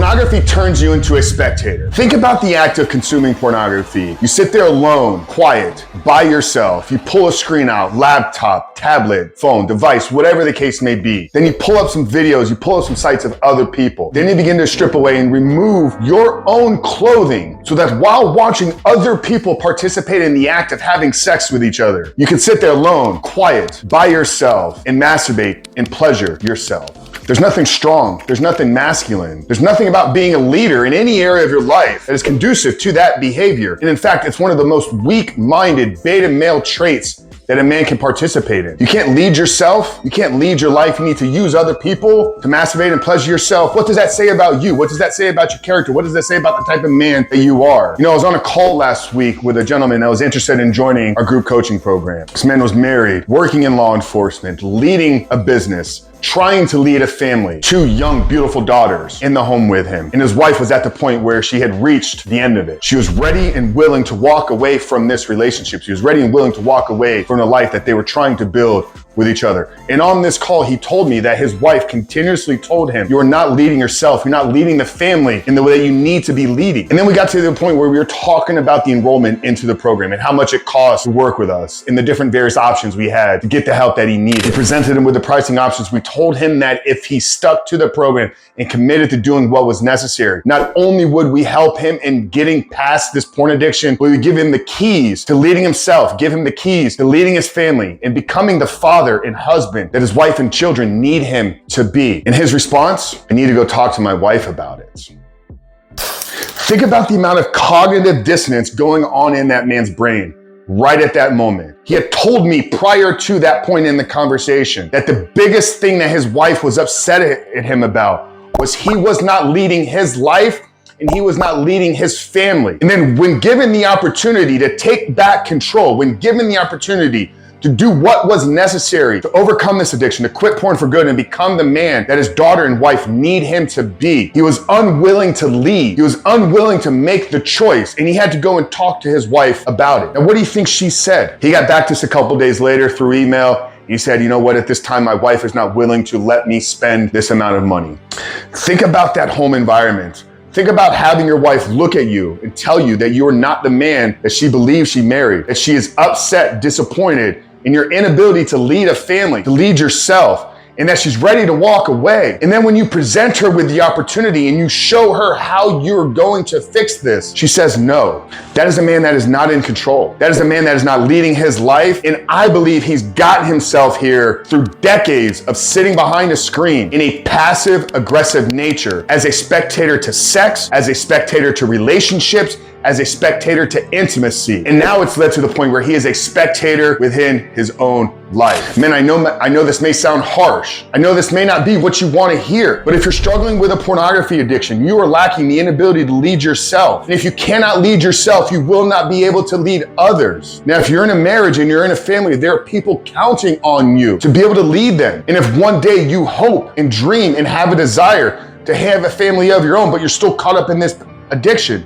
Pornography turns you into a spectator. Think about the act of consuming pornography. You sit there alone, quiet, by yourself. You pull a screen out, laptop, tablet, phone, device, whatever the case may be. Then you pull up some videos, you pull up some sites of other people. Then you begin to strip away and remove your own clothing so that while watching other people participate in the act of having sex with each other, you can sit there alone, quiet, by yourself, and masturbate and pleasure yourself. There's nothing strong. There's nothing masculine. There's nothing about being a leader in any area of your life that is conducive to that behavior. And in fact, it's one of the most weak-minded beta male traits that a man can participate in. You can't lead yourself. You can't lead your life. You need to use other people to masturbate and pleasure yourself. What does that say about you? What does that say about your character? What does that say about the type of man that you are? You know, I was on a call last week with a gentleman that was interested in joining our group coaching program. This man was married, working in law enforcement, leading a business, trying to lead a family, 2 young, beautiful daughters in the home with him. And his wife was at the point where she had reached the end of it. She was ready and willing to walk away from this relationship. She was ready and willing to walk away from the life that they were trying to build with each other. And on this call, he told me that his wife continuously told him, you are not leading yourself. You're not leading the family in the way that you need to be leading. And then we got to the point where we were talking about the enrollment into the program and how much it costs to work with us and the different various options we had to get the help that he needed. We presented him with the pricing options. We told him that if he stuck to the program and committed to doing what was necessary, not only would we help him in getting past this porn addiction, but we would give him the keys to leading himself, give him the keys to leading his family and becoming the father and husband that his wife and children need him to be. And his response, I need to go talk to my wife about it. Think about the amount of cognitive dissonance going on in that man's brain right at that moment. He had told me prior to that point in the conversation that the biggest thing that his wife was upset at him about was he was not leading his life and he was not leading his family. And then when given the opportunity to take back control, when given the opportunity to do what was necessary to overcome this addiction, to quit porn for good and become the man that his daughter and wife need him to be, he was unwilling to lead. He was unwilling to make the choice, and he had to go and talk to his wife about it. Now, what do you think she said? He got back to us a couple days later through email. He said, you know what, at this time, my wife is not willing to let me spend this amount of money. Think about that home environment. Think about having your wife look at you and tell you that you are not the man that she believes she married, that she is upset, disappointed in your inability to lead a family, to lead yourself, and that she's ready to walk away. And then when you present her with the opportunity and you show her how you're going to fix this, she says no. That is a man that is not in control. That is a man that is not leading his life. And I believe he's gotten himself here through decades of sitting behind a screen in a passive aggressive nature as a spectator to sex, as a spectator to relationships, as a spectator to intimacy. And now it's led to the point where he is a spectator within his own life. Man, I know this may sound harsh. I know this may not be what you want to hear, but if you're struggling with a pornography addiction, you are lacking the inability to lead yourself. And if you cannot lead yourself, you will not be able to lead others. Now, if you're in a marriage and you're in a family, there are people counting on you to be able to lead them. And if one day you hope and dream and have a desire to have a family of your own, but you're still caught up in this addiction,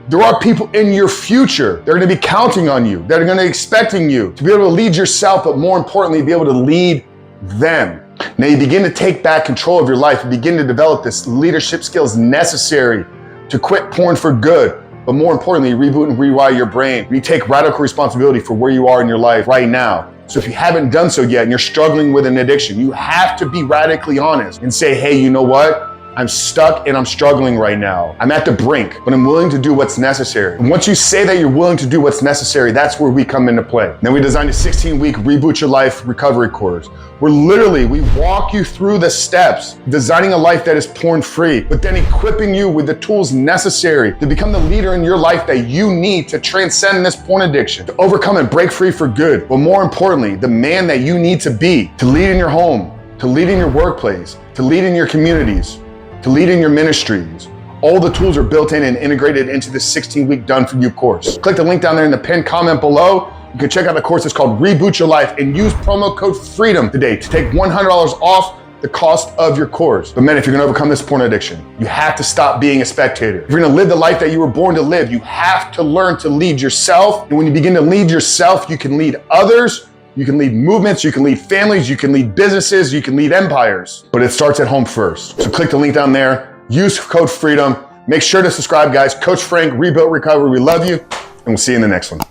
there are people in your future that are going to be counting on you, that are going to be expecting you to be able to lead yourself, but more importantly, be able to lead them. Now you begin to take back control of your life. You begin to develop this leadership skills necessary to quit porn for good, but more importantly, reboot and rewire your brain. You take radical responsibility for where you are in your life right now. So if you haven't done so yet and you're struggling with an addiction, you have to be radically honest and say, hey, you know what? I'm stuck and I'm struggling right now. I'm at the brink, but I'm willing to do what's necessary. And once you say that you're willing to do what's necessary, that's where we come into play. Then we designed a 16-week Reboot Your Life recovery course, where literally we walk you through the steps, designing a life that is porn-free, but then equipping you with the tools necessary to become the leader in your life that you need to transcend this porn addiction, to overcome and break free for good. But more importantly, the man that you need to be, to lead in your home, to lead in your workplace, to lead in your communities, to lead in your ministries. All the tools are built in and integrated into this 16-week Done For You course. Click the link down there in the pinned comment below. You can check out the course. It's called Reboot Your Life, and use promo code FREEDOM today to take $100 off the cost of your course. But man, if you're gonna overcome this porn addiction, you have to stop being a spectator. If you're gonna live the life that you were born to live, you have to learn to lead yourself. And when you begin to lead yourself, you can lead others. You can lead movements, you can lead families, you can lead businesses, you can lead empires, but it starts at home first. So click the link down there, Use code FREEDOM. Make sure to subscribe, guys. Coach Frank, Rebuilt Recovery. We love you, and we'll see you in the next one.